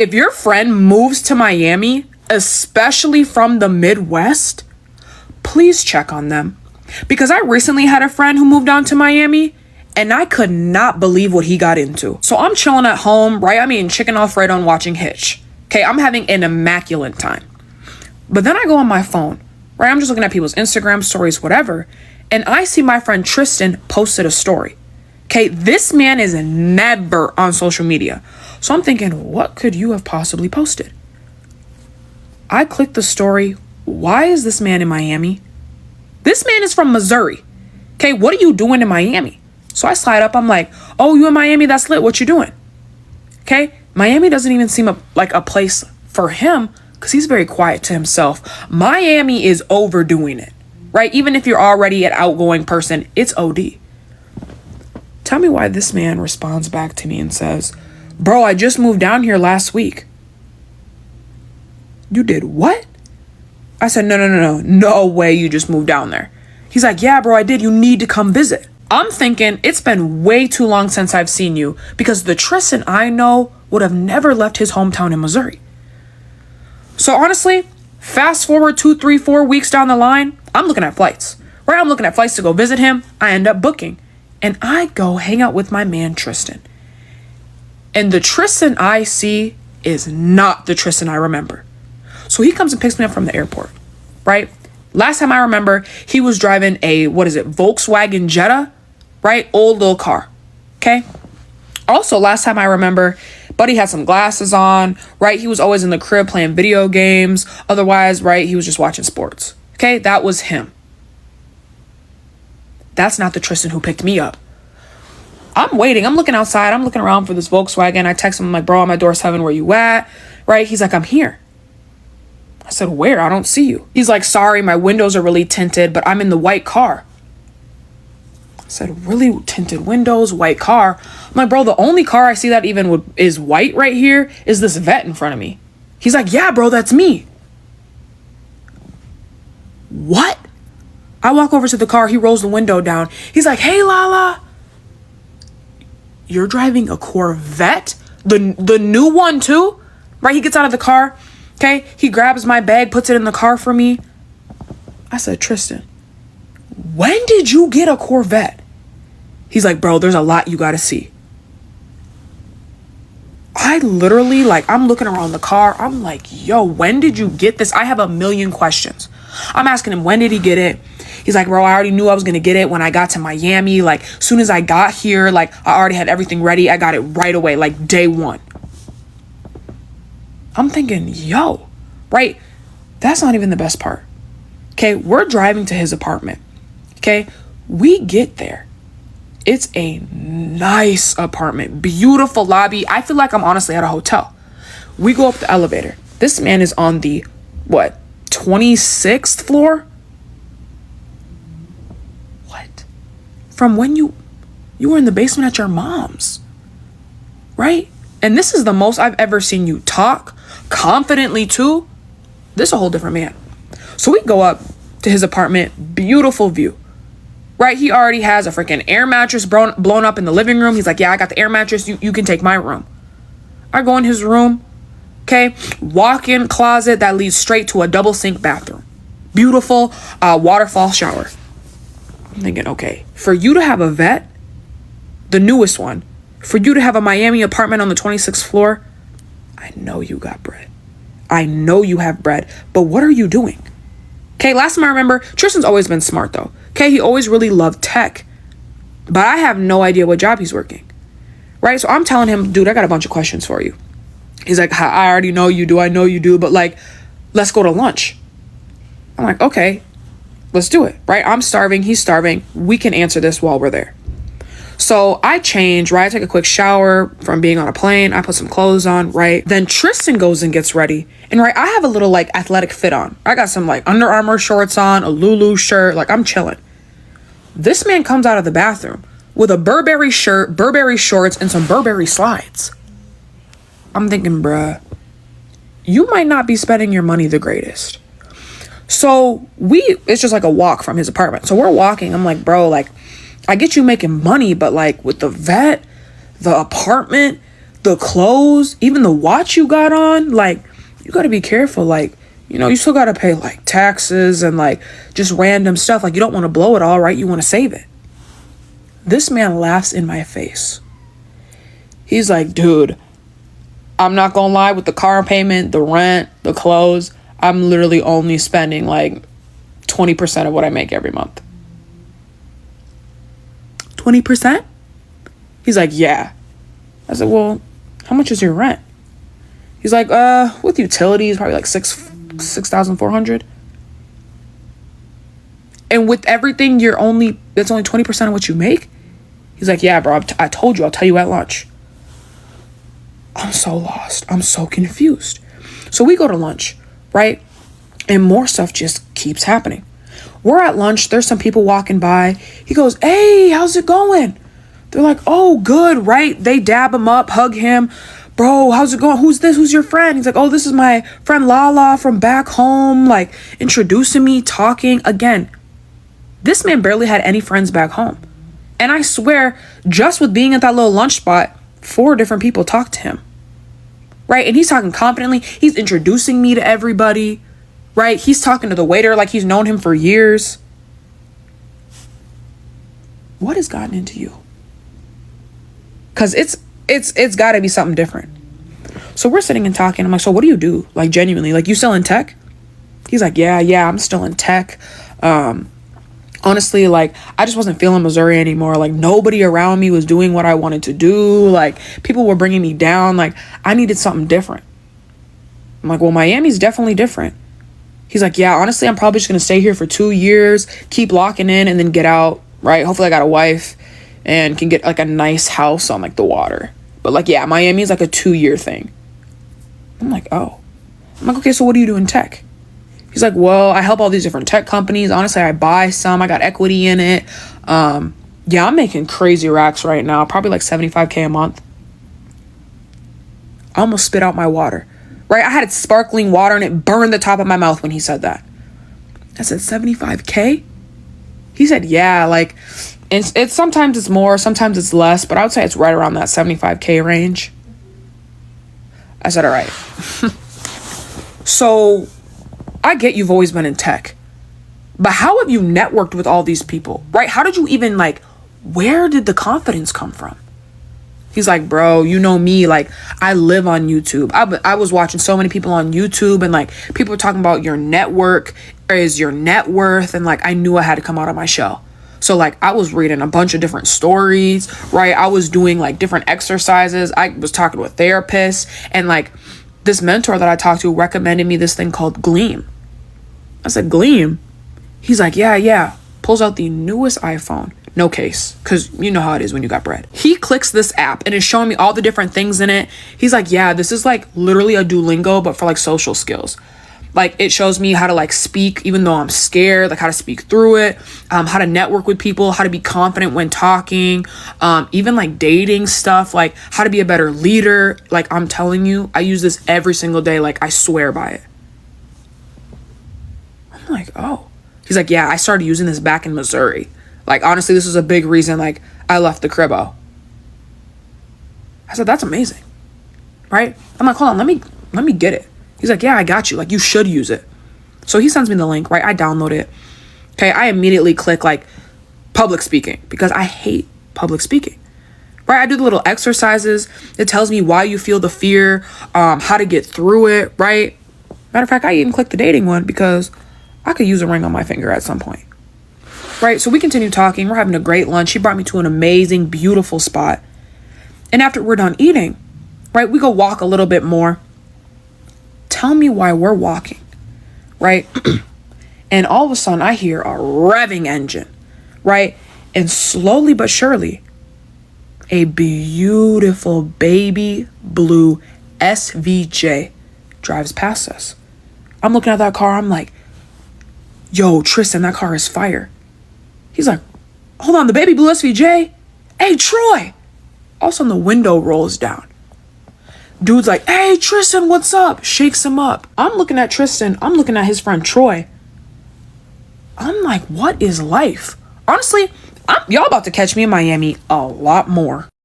If your friend moves to Miami, especially from the Midwest, please check on them. Because I recently had a friend who moved down to Miami and I could not believe what he got into. So I'm chilling at home, right? I'm eating chicken Alfredo and watching Hitch. Okay, I'm having an immaculate time. But then I go on my phone, right? I'm just looking at people's Instagram stories, whatever. And I see my friend Tristan posted a story. Okay, this man is never on social media. So I'm thinking, what could you have possibly posted? I clicked the story. Why is this man in Miami? This man is from Missouri. Okay, what are you doing in Miami? So I slide up. I'm like, oh, you in Miami? That's lit. What you doing? Okay, Miami doesn't even seem like a place for him because he's very quiet to himself. Miami is overdoing it, right? Even if you're already an outgoing person, it's OD. Tell me why this man responds back to me and says, bro, I just moved down here last week. You did what? I said, no way you just moved down there. He's like, yeah, bro, I did. You need to come visit. I'm thinking it's been way too long since I've seen you because the Tristan I know would have never left his hometown in Missouri. So honestly, fast forward 2, 3, 4 weeks down the line, I'm looking at flights, right? I'm looking at flights to go visit him. I end up booking and I go hang out with my man, Tristan. And the Tristan I see is not the Tristan I remember. So he comes and picks me up from the airport, right? Last time I remember, he was driving a, Volkswagen Jetta, right? Old little car, okay? Also, last time I remember, buddy had some glasses on, right? He was always in the crib playing video games. Otherwise, right, he was just watching sports, okay? That was him. That's not the Tristan who picked me up. I'm waiting. I'm looking outside. I'm looking around for this Volkswagen. I text him, I'm like, bro, I'm at door 7. Where you at? Right? He's like, I'm here. I said, where? I don't see you. He's like, sorry, my windows are really tinted, but I'm in the white car. I said, really? Tinted windows, white car? I'm like, bro, the only car I see that even is white right here is this Vette in front of me. He's like, yeah, bro, that's me. What? I walk over to the car. He rolls the window down. He's like, hey, Lala. You're driving a Corvette? The new one too? Right? He gets out of the car. Okay, he grabs my bag, puts it in the car for me. I said, Tristan, when did you get a Corvette? He's like, bro, there's a lot you gotta see. I literally, I'm looking around the car. I'm like, yo, when did you get this? I have a million questions. I'm asking him, when did he get it? He's like, bro, I already knew I was gonna get it when I got to Miami. Soon as I got here, I already had everything ready. I got it right away, day one. I'm thinking, yo, right? That's not even the best part. Okay, we're driving to his apartment. Okay, we get there. It's a nice apartment, beautiful lobby. I feel like I'm honestly at a hotel. We go up the elevator. This man is on the, 26th floor? What? From when you were in the basement at your mom's, right? And this is the most I've ever seen you talk confidently too. This is a whole different man. So we go up to his apartment, beautiful view, right? He already has a freaking air mattress blown up in the living room. He's like, yeah, I got the air mattress. You can take my room. I go in his room, okay? Walk-in closet that leads straight to a double sink bathroom. Beautiful waterfall shower. I'm thinking, okay, for you to have a Vette, the newest one, for you to have a Miami apartment on the 26th floor, I know you got bread. I know you have bread, but what are you doing? Okay, last time I remember, Tristan's always been smart though. Okay, he always really loved tech, but I have no idea what job he's working. Right, so I'm telling him, dude, I got a bunch of questions for you. He's like, I already know you do. I know you do, but let's go to lunch. I'm like, okay, let's do it. Right, I'm starving. He's starving. We can answer this while we're there. So I change, right? I take a quick shower from being on a plane. I put some clothes on, right? Then Tristan goes and gets ready. And right, I have a little athletic fit on. I got some Under Armour shorts on, a Lulu shirt. I'm chilling. This man comes out of the bathroom with a Burberry shirt, Burberry shorts, and some Burberry slides. I'm thinking, bruh, you might not be spending your money the greatest. So it's just a walk from his apartment. So we're walking. I'm like, bro, I get you making money, but with the Vette, the apartment, the clothes, even the watch you got on, like, you got to be careful. Like, you know, you still got to pay like taxes and like just random stuff. Like, you don't want to blow it all, right? You want to save it. This man laughs in my face. He's like, dude, I'm not gonna lie, with the car payment, the rent, the clothes, I'm literally only spending like 20% of what I make every month. 20%? He's like, yeah. I said, well, how much is your rent? He's like, with utilities, probably like $6,400. And with everything, that's only 20% of what you make? He's like, yeah, bro, I told you, I'll tell you at lunch. I'm so lost. I'm so confused. So we go to lunch, right? And more stuff just keeps happening. We're at lunch. There's some people walking by. He goes, hey, how's it going? They're like, oh, good, right? They dab him up, hug him. Bro, how's it going? Who's this? Who's your friend? He's like, oh, this is my friend Lala from back home. Like, introducing me, talking. Again, this man barely had any friends back home. And I swear, just with being at that little lunch spot, 4 different people talked to him. Right? And he's talking confidently. He's introducing me to everybody. Right? He's talking to the waiter like he's known him for years. What has gotten into you? Because it's got to be something different. So we're sitting and talking. I'm like, so what do you do? Like, genuinely, like, you still in tech? He's like, yeah, I'm still in tech. Honestly, like, I just wasn't feeling Missouri anymore. Like, nobody around me was doing what I wanted to do. Like, people were bringing me down. Like, I needed something different. I'm like, well, Miami's definitely different. He's like, yeah, honestly, I'm probably just going to stay here for 2 years, keep locking in, and then get out, right? Hopefully I got a wife and can get like a nice house on like the water. But like, yeah, Miami is like a 2-year thing. I'm like, oh. I'm like, okay, so what do you do in tech? He's like, well, I help all these different tech companies. Honestly, I buy some. I got equity in it. Yeah, I'm making crazy racks right now. Probably like $75K a month. I almost spit out my water. Right? I had sparkling water and it burned the top of my mouth when he said that. I said, $75K? He said, yeah, like, it's sometimes it's more, sometimes it's less, but I would say it's right around that $75K range. I said, all right. So I get you've always been in tech, but how have you networked with all these people, right? How did you even, like, where did the confidence come from? He's like, bro, you know me, like, I live on YouTube. I was watching so many people on YouTube, and like, people were talking about your network is your net worth, and like, I knew I had to come out of my shell. So like, I was reading a bunch of different stories, right? I was doing like different exercises. I was talking to a therapist, and like, this mentor that I talked to recommended me this thing called Gleam. I said, Gleam? He's like, yeah. Pulls out the newest iPhone. No case, because you know how it is when you got bread. He clicks this app and it's showing me all the different things in it. He's like, yeah, this is like literally a Duolingo, but for like social skills. Like, it shows me how to like speak, even though I'm scared, like how to speak through it, how to network with people, how to be confident when talking, even like dating stuff, like how to be a better leader. Like, I'm telling you, I use this every single day. Like, I swear by it. I'm like, oh. He's like, yeah, I started using this back in Missouri. Like, honestly, this was a big reason, like, I left the cribbo. I said, that's amazing. Right? I'm like, hold on, let me get it. He's like, yeah, I got you. Like, you should use it. So he sends me the link, right? I download it. Okay, I immediately click, like, public speaking, because I hate public speaking. Right? I do the little exercises. It tells me why you feel the fear, how to get through it, right? Matter of fact, I even clicked the dating one because I could use a ring on my finger at some point. Right, so we continue talking. We're having a great lunch. She brought me to an amazing, beautiful spot. And after we're done eating, right, we go walk a little bit more. Tell me why we're walking, right? And all of a sudden, I hear a revving engine, right? And slowly but surely, a beautiful baby blue SVJ drives past us. I'm looking at that car. I'm like, yo, Tristan, that car is fire. He's like, hold on, the baby blue SVJ? Hey, Troy. All of a sudden, the window rolls down. Dude's like, hey, Tristan, what's up? Shakes him up. I'm looking at Tristan. I'm looking at his friend, Troy. I'm like, what is life? Honestly, y'all about to catch me in Miami a lot more.